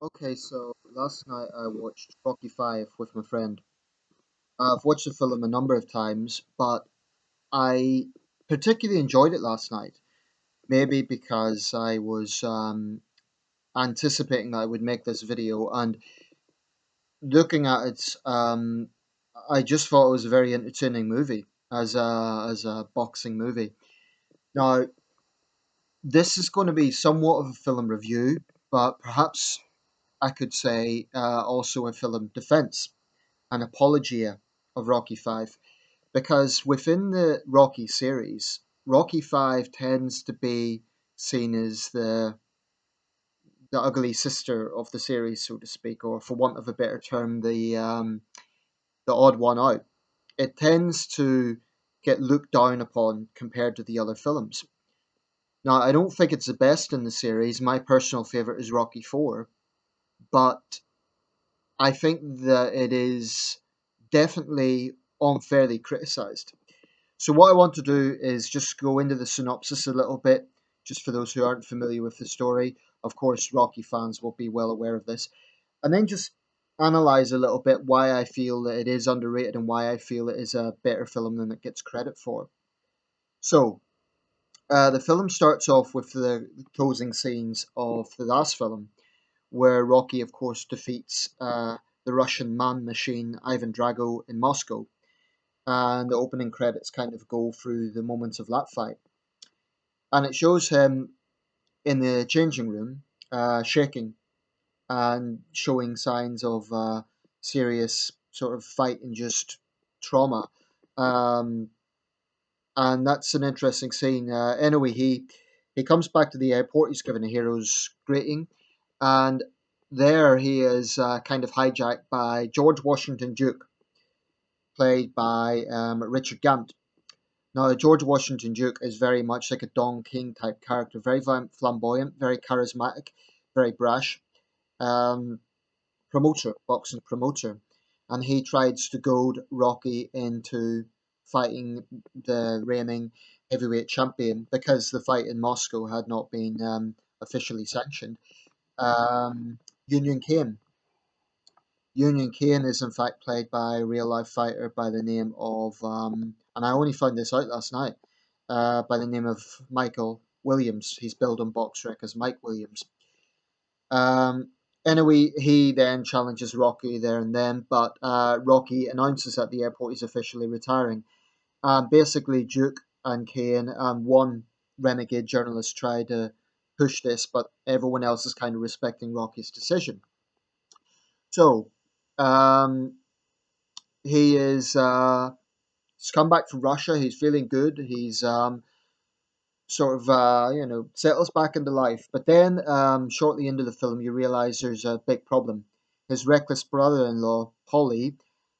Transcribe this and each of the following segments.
Okay, so last night I watched Rocky 5 with my friend. I've watched the film a number of times, but I particularly enjoyed it last night. Maybe because I was anticipating that I would make this video, and looking at it, I just thought it was a very entertaining movie as a boxing movie. Now, this is going to be somewhat of a film review, but perhaps I could say also a film defense, an apologia of Rocky 5, because within the Rocky series, Rocky 5 tends to be seen as the ugly sister of the series, so to speak, or for want of a better term, the odd one out. It tends to get looked down upon compared to the other films. Now, I don't think it's the best in the series. My personal favorite is Rocky 4, but I think that it is definitely unfairly criticized. So, what I want to do is just go into the synopsis a little bit, just for those who aren't familiar with the story. Of course, Rocky fans will be well aware of this. And then just analyze a little bit why I feel that it is underrated and why I feel it is a better film than it gets credit for. So, the film starts off with the closing scenes of the last film, where Rocky, of course, defeats the Russian man machine Ivan Drago in Moscow. And the opening credits kind of go through the moments of that fight. And it shows him in the changing room, shaking and showing signs of serious sort of fight and just trauma. Um, and that's an interesting scene. Anyway, he comes back to the airport. He's given a hero's greeting, and there he is kind of hijacked by George Washington Duke, played by Richard Gant. Now, George Washington Duke is very much like a Don King type character, very flamboyant, very charismatic, very brash. Um, Promoter, boxing promoter, and he tries to goad Rocky into fighting the reigning heavyweight champion because the fight in Moscow had not been officially sanctioned. Um, Union Kane. Union Kane is in fact played by a real life fighter by the name of, and I only found this out last night, by the name of Michael Williams. He's billed on BoxRec as Mike Williams. Um, anyway, he then challenges Rocky there and then, but Rocky announces at the airport he's officially retiring. Basically, Duke and Kane and one renegade journalist try to push this, but everyone else is kind of respecting Rocky's decision. So, um, he is he's come back from Russia. He's feeling good. He's sort of settles back into life. But then shortly into the film, you realize there's a big problem. His reckless brother-in-law, Polly,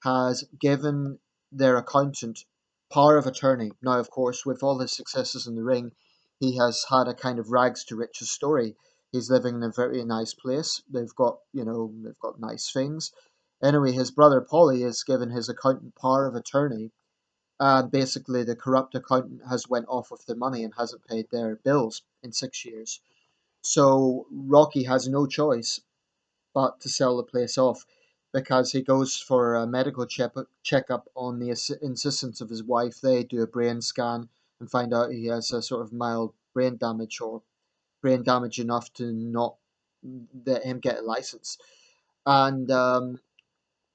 has given their accountant power of attorney. Now, of course, with all his successes in the ring, he has had a kind of rags to riches story. He's living in a very nice place. They've got nice things. Anyway, his brother Polly has given his accountant power of attorney, and basically the corrupt accountant has went off with the money and hasn't paid their bills in 6 years. So Rocky has no choice but to sell the place off because he goes for a medical checkup on the insistence of his wife. They do a brain scan and find out he has a sort of mild brain damage, or brain damage enough to not let him get a license. And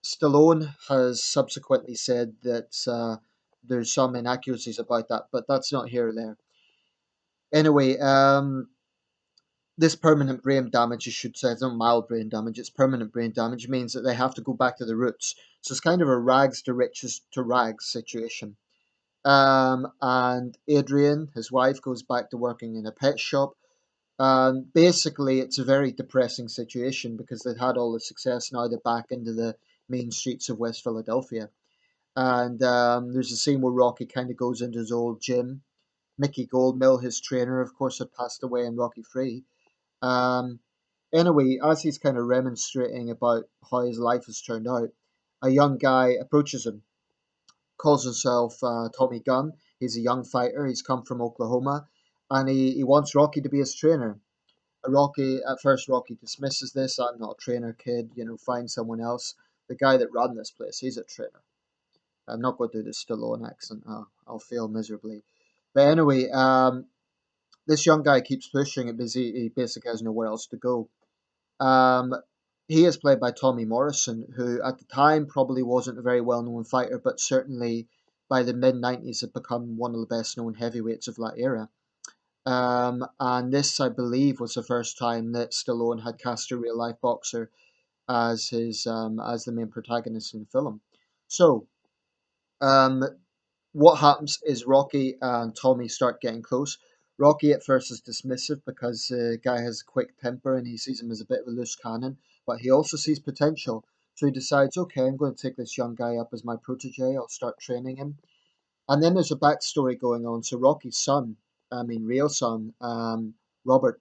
Stallone has subsequently said that there's some inaccuracies about that, but that's not here or there. Anyway, this permanent brain damage, you should say, it's not mild brain damage, it's permanent brain damage, means that they have to go back to the roots. So it's kind of a rags to riches to rags situation. And Adrian, his wife, goes back to working in a pet shop. Basically, it's a very depressing situation because they've had all the success. Now they're back into the main streets of West Philadelphia. And there's a scene where Rocky kind of goes into his old gym. Mickey Goldmill, his trainer, of course, had passed away in Rocky 3. Um, anyway, as he's kind of remonstrating about how his life has turned out, a young guy approaches him, calls himself Tommy Gunn. He's a young fighter. He's come from Oklahoma, and he wants Rocky to be his trainer. Rocky at first, Rocky dismisses this. I'm not a trainer, kid. Find someone else. The guy that ran this place, he's a trainer. I'm not going to do the Stallone accent. I'll fail miserably. But anyway, this young guy keeps pushing it because he basically has nowhere else to go. Um, he is played by Tommy Morrison, who at the time probably wasn't a very well known fighter, but certainly by the mid 90s had become one of the best known heavyweights of that era. And this, I believe, was the first time that Stallone had cast a real life boxer as the main protagonist in the film. So, um, what happens is Rocky and Tommy start getting close. Rocky at first is dismissive because the guy has a quick temper and he sees him as a bit of a loose cannon, but he also sees potential. So he decides, okay, I'm going to take this young guy up as my protege. I'll start training him. And then there's a backstory going on. So Rocky's son, real son, Robert,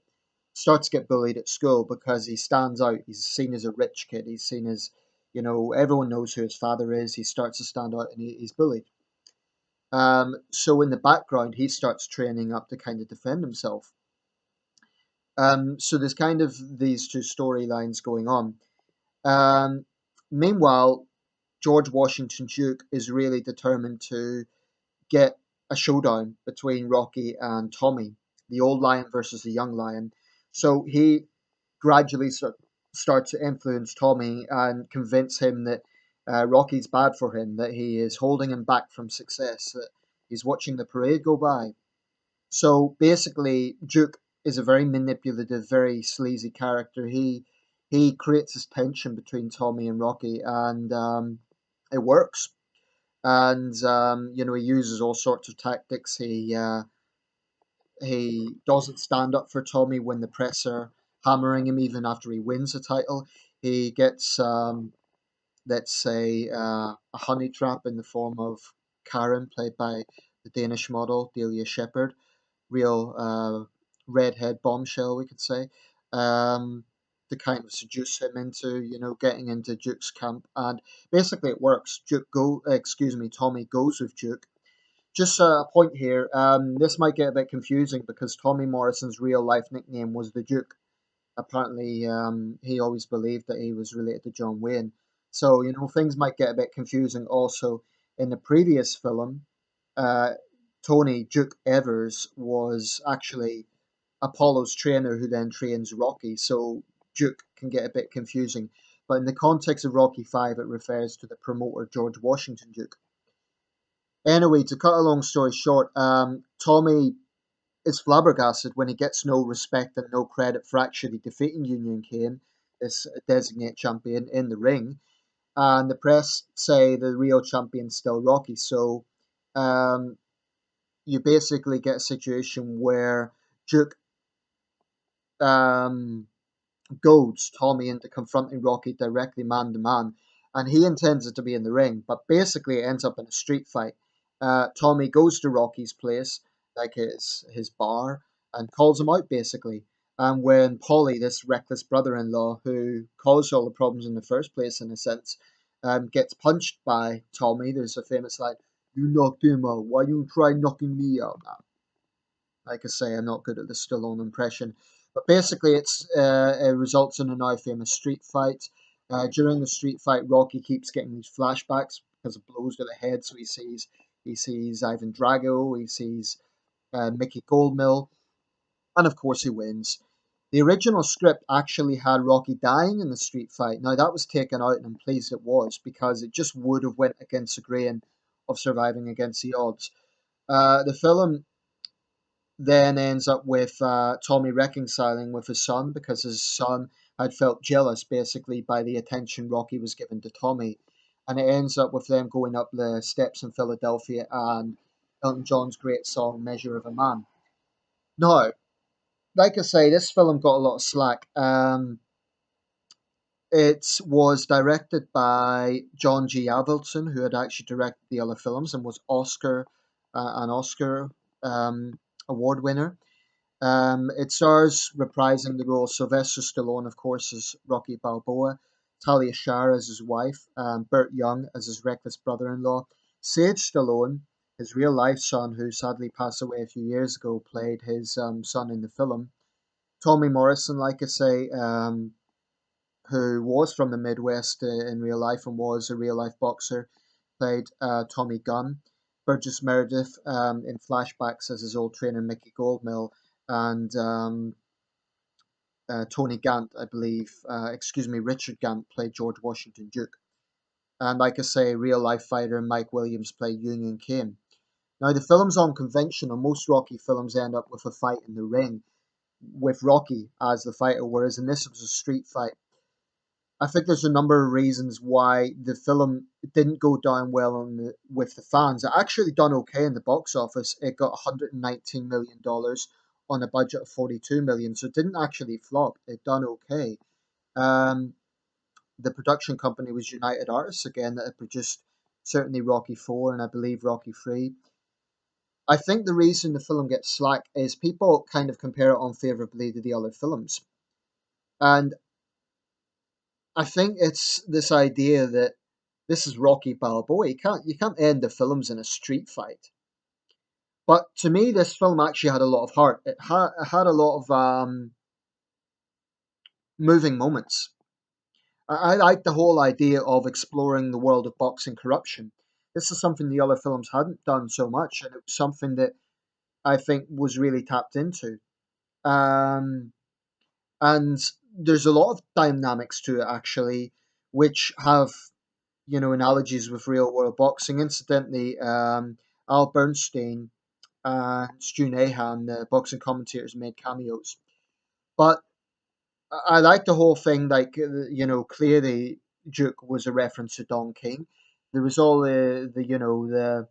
starts to get bullied at school because he stands out. He's seen as a rich kid. He's seen as, everyone knows who his father is. He starts to stand out and he's bullied. So in the background, he starts training up to kind of defend himself. So there's kind of these two storylines going on. Um, Meanwhile, George Washington Duke is really determined to get a showdown between Rocky and Tommy, the old lion versus the young lion. So he gradually starts to influence Tommy and convince him that Rocky's bad for him, that he is holding him back from success, that he's watching the parade go by. So basically, Duke is a very manipulative, very sleazy character. He creates this tension between Tommy and Rocky, and it works. And he uses all sorts of tactics. He doesn't stand up for Tommy when the press are hammering him, even after he wins the title. He gets, let's say, a honey trap in the form of Karen, played by the Danish model Delia Shepard, real redhead bombshell, we could say, to kind of seduce him into, getting into Duke's camp. And basically, it works. Tommy goes with Duke. Just a point here. This might get a bit confusing because Tommy Morrison's real life nickname was the Duke. Apparently, he always believed that he was related to John Wayne. So, things might get a bit confusing. Also, in the previous film, uh, Tony Duke Evers was actually Apollo's trainer who then trains Rocky. So, Duke can get a bit confusing. But in the context of Rocky 5, it refers to the promoter George Washington Duke. Anyway, to cut a long story short, Tommy is flabbergasted when he gets no respect and no credit for actually defeating Union Kane, this designated champion, in the ring. And the press say the real champion's still Rocky. So um, you basically get a situation where Duke um, goads Tommy into confronting Rocky directly man to man, and he intends it to be in the ring, but basically it ends up in a street fight. Tommy goes to Rocky's place, like his bar, and calls him out basically. And when Polly, this reckless brother-in-law who caused all the problems in the first place, in a sense, gets punched by Tommy, there's a famous line: "You knocked him out. Why don't you try knocking me out?" Like I say, I'm not good at the Stallone impression. But basically, it results in a now famous street fight. During the street fight, Rocky keeps getting these flashbacks because of blows to the head. So he sees Ivan Drago, he sees Mickey Goldmill, and of course he wins. The original script actually had Rocky dying in the street fight. Now that was taken out, and I'm pleased it was because it just would have went against the grain of surviving against the odds. The film then ends up with Tommy reconciling with his son because his son had felt jealous basically by the attention Rocky was giving to Tommy. And it ends up with them going up the steps in Philadelphia and Elton John's great song Measure of a Man. Now, like I say, this film got a lot of slack. It was directed by John G. Avildsen, who had actually directed the other films and was an Oscar award winner. It stars reprising the role of Sylvester Stallone, of course, as Rocky Balboa, Talia Shire as his wife, Burt Young as his reckless brother-in-law. Sage Stallone, his real-life son, who sadly passed away a few years ago, played his son in the film. Tommy Morrison, like I say, who was from the Midwest in real life and was a real life boxer, played Tommy Gunn. Burgess Meredith in flashbacks as his old trainer Mickey Goldmill, and Tony Gant, I believe, Richard Gant played George Washington Duke. And like I say, real life fighter Mike Williams played Union Kane. Now, the film's unconventional. Most Rocky films end up with a fight in the ring with Rocky as the fighter, whereas in this it was a street fight. I think there's a number of reasons why the film didn't go down well with the fans. It actually done okay in the box office. It got $119 million on a budget of 42 million, so it didn't actually flop. It done okay. Um, the production company was United Artists again that had produced certainly Rocky 4 and I believe Rocky 3. I think the reason the film gets slack is people kind of compare it unfavorably to the other films. And I think it's this idea that this is Rocky Balboa. You can't end the films in a street fight. But to me, this film actually had a lot of heart. It had a lot of moving moments. I like the whole idea of exploring the world of boxing corruption. This is something the other films hadn't done so much, and it was something that I think was really tapped into. Um, and there's a lot of dynamics to it actually, which have analogies with real world boxing. Incidentally, Al Bernstein and Stu Nahan, the boxing commentators, made cameos. But I like the whole thing. Like clearly Duke was a reference to Don King. There was all the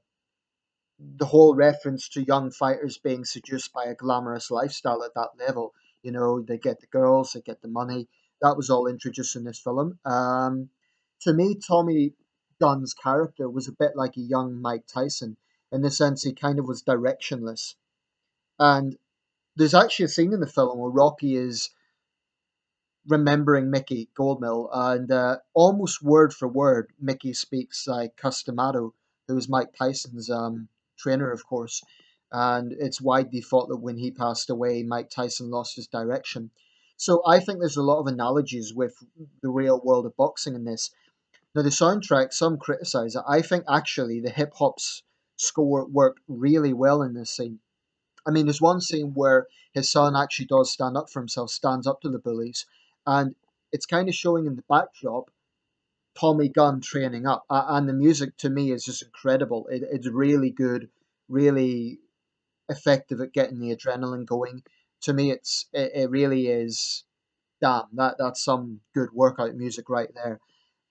the whole reference to young fighters being seduced by a glamorous lifestyle at that level. They get the girls, they get the money. That was all introduced in this film. To me, Tommy Gunn's character was a bit like a young Mike Tyson in the sense he kind of was directionless. And there's actually a scene in the film where Rocky is remembering Mickey Goldmill, and almost word for word, Mickey speaks like Customado, who was Mike Tyson's trainer, of course. And it's widely thought that when he passed away, Mike Tyson lost his direction. So I think there's a lot of analogies with the real world of boxing in this. Now, the soundtrack, some criticize it. I think actually the hip hop's score worked really well in this scene. I mean, there's one scene where his son actually does stand up for himself, stands up to the bullies, and it's kind of showing in the backdrop Tommy Gunn training up, and the music to me is just incredible. It's really good, really effective at getting the adrenaline going. To me, it really is. Damn, that's some good workout music right there.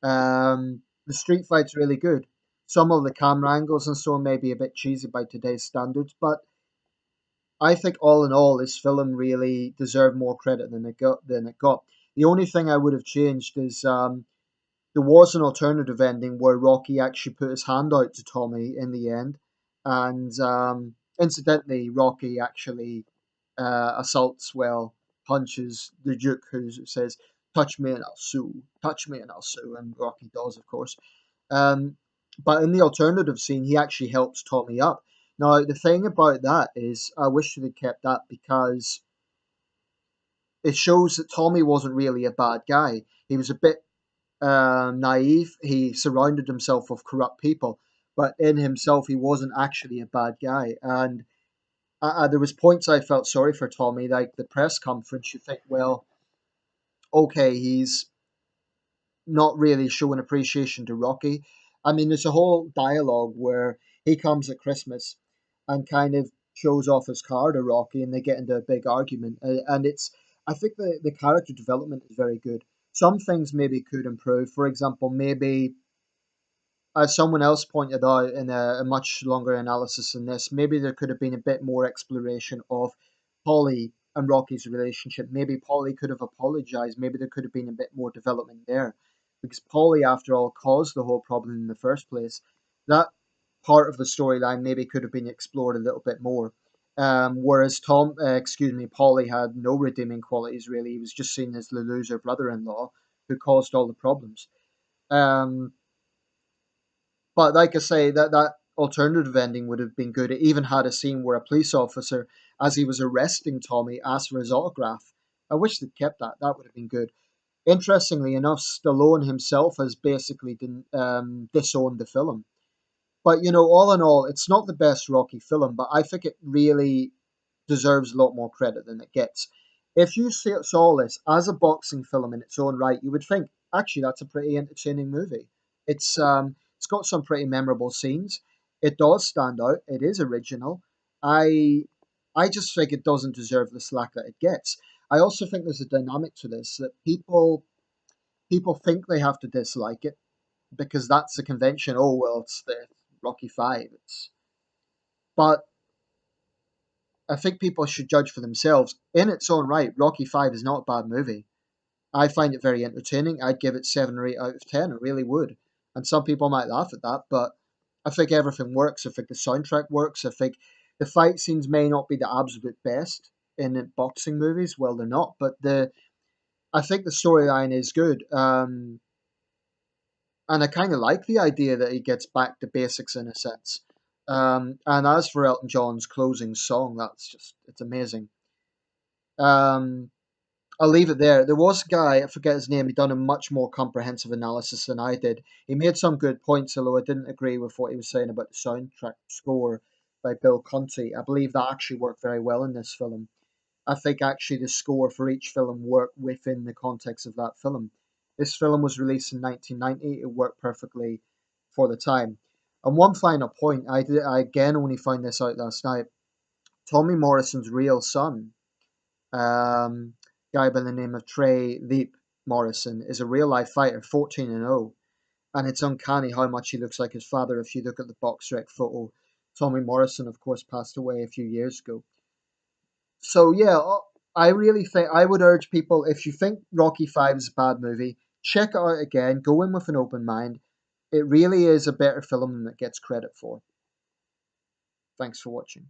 The street fight's really good. Some of the camera angles and so on may be a bit cheesy by today's standards, but I think all in all, this film really deserved more credit than it got. The only thing I would have changed is there was an alternative ending where Rocky actually put his hand out to Tommy in the end, and incidentally, Rocky actually assaults, well, punches the Duke, who says, "Touch me and I'll sue. Touch me and I'll sue," and Rocky does, of course. Um, but in the alternative scene, he actually helps Tommy up. Now, the thing about that is, I wish they had kept that because it shows that Tommy wasn't really a bad guy. He was a bit naive. He surrounded himself with corrupt people, but in himself, he wasn't actually a bad guy. And there was points I felt sorry for Tommy, like the press conference. You think, well, okay, he's not really showing appreciation to Rocky. I mean, there's a whole dialogue where he comes at Christmas and kind of shows off his car to Rocky, and they get into a big argument. And I think the character development is very good. Some things maybe could improve. For example, maybe as someone else pointed out in a much longer analysis than this, maybe there could have been a bit more exploration of Polly and Rocky's relationship. Maybe Polly could have apologized. Maybe there could have been a bit more development there. Because Polly, after all, caused the whole problem in the first place. That part of the storyline maybe could have been explored a little bit more. Whereas Polly had no redeeming qualities really. He was just seen as the loser brother-in-law who caused all the problems. Um, but like I say, that alternative ending would have been good. It even had a scene where a police officer, as he was arresting Tommy, asked for his autograph. I wish they'd kept that. That would have been good. Interestingly enough, Stallone himself has basically disowned the film. But all in all, it's not the best Rocky film, but I think it really deserves a lot more credit than it gets. If you saw this as a boxing film in its own right, you would think, actually, that's a pretty entertaining movie. It's got some pretty memorable scenes. It does stand out. It is original. I I just think it doesn't deserve the slack that it gets. I also think there's a dynamic to this that people think they have to dislike it because that's the convention. Oh well, it's the Rocky Five. But I think people should judge for themselves. In its own right, Rocky Five is not a bad movie. I find it very entertaining. I'd give it 7 or 8 out of 10. I really would. And some people might laugh at that, but I think everything works. I think the soundtrack works. I think the fight scenes may not be the absolute best in boxing movies. Well, they're not, but the I think the storyline is good. And I kind of like the idea that he gets back to basics in a sense. And as for Elton John's closing song, it's amazing. Um, I'll leave it there. There was a guy, I forget his name, he done a much more comprehensive analysis than I did. He made some good points, although I didn't agree with what he was saying about the soundtrack score by Bill Conti. I believe that actually worked very well in this film. I think actually the score for each film worked within the context of that film. This film was released in 1990. It worked perfectly for the time. And one final point, I again only found this out last night. Tommy Morrison's real son, guy by the name of Trey Leap Morrison, is a real life fighter, 14-0. And it's uncanny how much he looks like his father if you look at the box rec photo. Tommy Morrison, of course, passed away a few years ago. So yeah, I really think I would urge people, if you think Rocky Five is a bad movie, check it out again. Go in with an open mind. It really is a better film than it gets credit for. Thanks for watching.